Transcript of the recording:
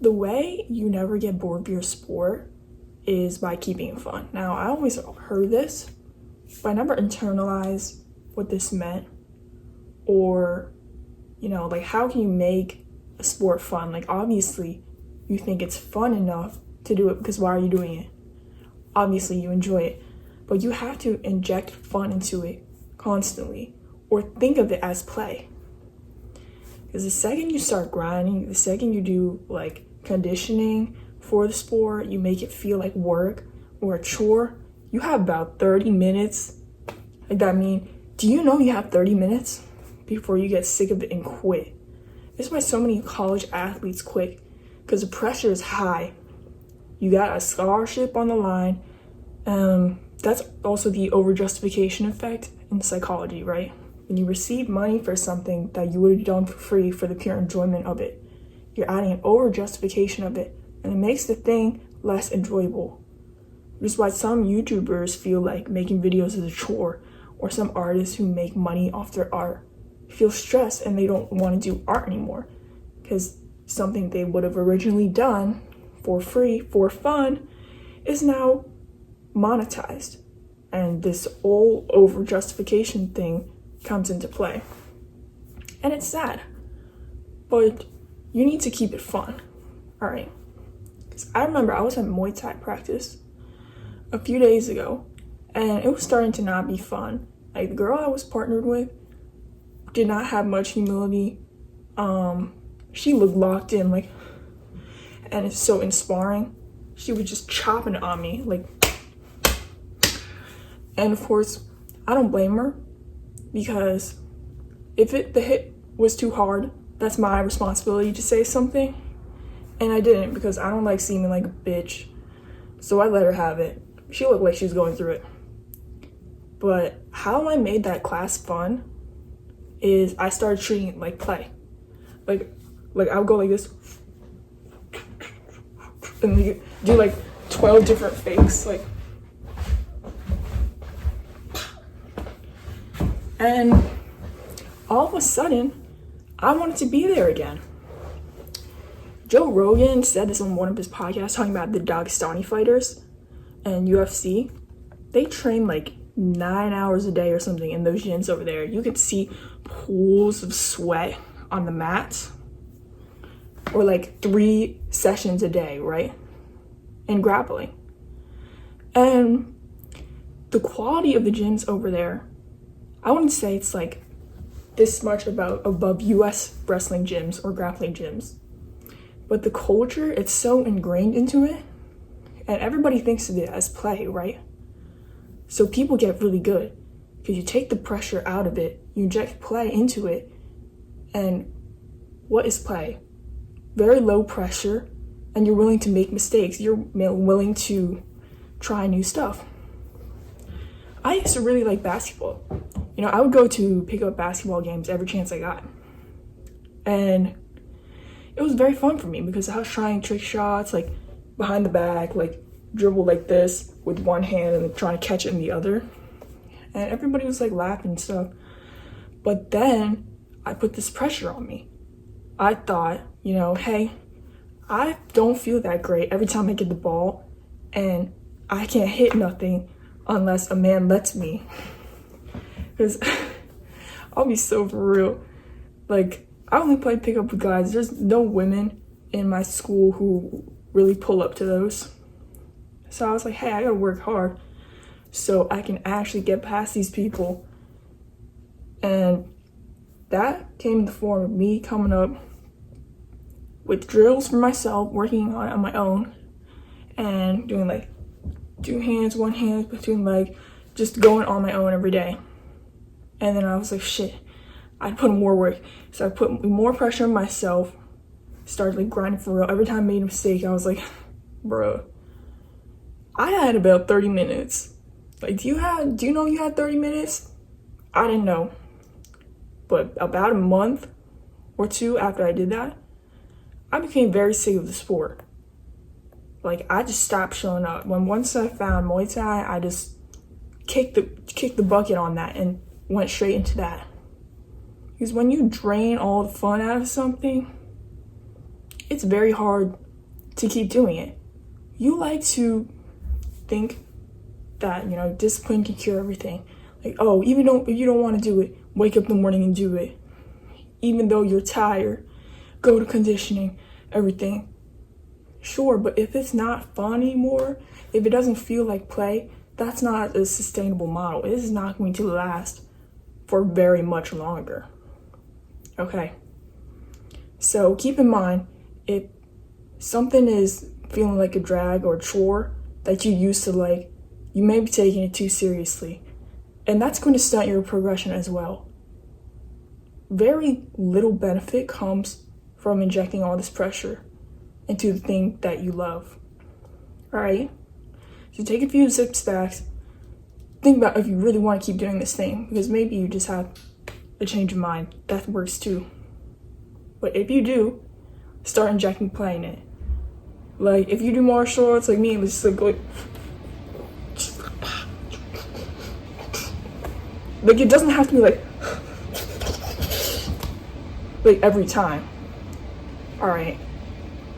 The way you never get bored of your sport is by keeping it fun. Now, I always heard this, but I never internalized what this meant, or, like, how can you make a sport fun? Like, obviously, you think it's fun enough to do it, because why are you doing it? Obviously, you enjoy it, but you have to inject fun into it constantly, or think of it as play. Because the second you start grinding, the second you do, like, conditioning for the sport, you make it feel like work or a chore, you have about 30 minutes. Like, that mean, do you know you have 30 minutes before you get sick of it and quit? This is why so many college athletes quit, because the pressure is high. You got a scholarship on the line. That's also the over-justification effect in psychology, right? When you receive money for something that you would have done for free for the pure enjoyment of it, you're adding an over-justification of it, and it makes the thing less enjoyable. Which is why some YouTubers feel like making videos is a chore, or some artists who make money off their art feel stressed and they don't want to do art anymore, because something they would have originally done for free, for fun, is now monetized. And this whole over-justification thing comes into play. And it's sad, but you need to keep it fun, all right? Because I remember I was at Muay Thai practice a few days ago, and it was starting to not be fun. Like, the girl I was partnered with did not have much humility. She looked locked in, like, and it's so inspiring. She was just chopping it on me, like, and of course, I don't blame her, because if the hit was too hard, that's my responsibility to say something, and I didn't, because I don't like seeming like a bitch, so I let her have it. She looked like she was going through it. But how I made that class fun is I started treating it like play. Like I would go like this, and do like 12 different fakes, like. And all of a sudden, I wanted to be there again. Joe Rogan said this on one of his podcasts, talking about the Dagestani fighters and UFC. They train like 9 hours a day or something in those gyms over there. You could see pools of sweat on the mats, or like 3 sessions a day, right? In grappling. And the quality of the gyms over there, I wouldn't say it's like this much above US wrestling gyms or grappling gyms. But the culture, it's so ingrained into it, and everybody thinks of it as play, right? So people get really good, because you take the pressure out of it, you inject play into it, and what is play? Very low pressure, and you're willing to make mistakes. You're willing to try new stuff. I used to really like basketball. I would go to pick up basketball games every chance I got. And it was very fun for me, because I was trying trick shots, like behind the back, like dribble like this with one hand and then trying to catch it in the other. And everybody was like laughing and stuff. But then I put this pressure on me. I thought, hey, I don't feel that great every time I get the ball, and I can't hit nothing unless a man lets me. Because I'll be so for real. Like, I only play pickup with guys. There's no women in my school who really pull up to those. So I was like, hey, I gotta work hard so I can actually get past these people. And that came in the form of me coming up with drills for myself, working on my own, and doing like 2 hands, 1 hand between leg, just going on my own every day. And then I was like, shit, I'd put in more work. So I put more pressure on myself, started like grinding for real. Every time I made a mistake, I was like, bro, I had about 30 minutes. Like, do you know you had 30 minutes? I didn't know. But about a month or 2 after I did that, I became very sick of the sport. Like, I just stopped showing up. Once I found Muay Thai, I just kicked the bucket on that and went straight into that. Because when you drain all the fun out of something, it's very hard to keep doing it. You like to think that, discipline can cure everything. Like, oh, even though if you don't want to do it, wake up in the morning and do it. Even though you're tired, go to conditioning, everything. Sure, but if it's not fun anymore, if it doesn't feel like play, that's not a sustainable model. It is not going to last for very much longer. Okay? So keep in mind, if something is feeling like a drag or a chore that you used to like, you may be taking it too seriously. And that's going to stunt your progression as well. Very little benefit comes from injecting all this pressure into the thing that you love. All right? So take a few steps back. Think about if you really want to keep doing this thing, because maybe you just have a change of mind. That works too. But if you do, start injecting play in it. Like, if you do martial arts like me, it's just like it doesn't have to be like every time. All right.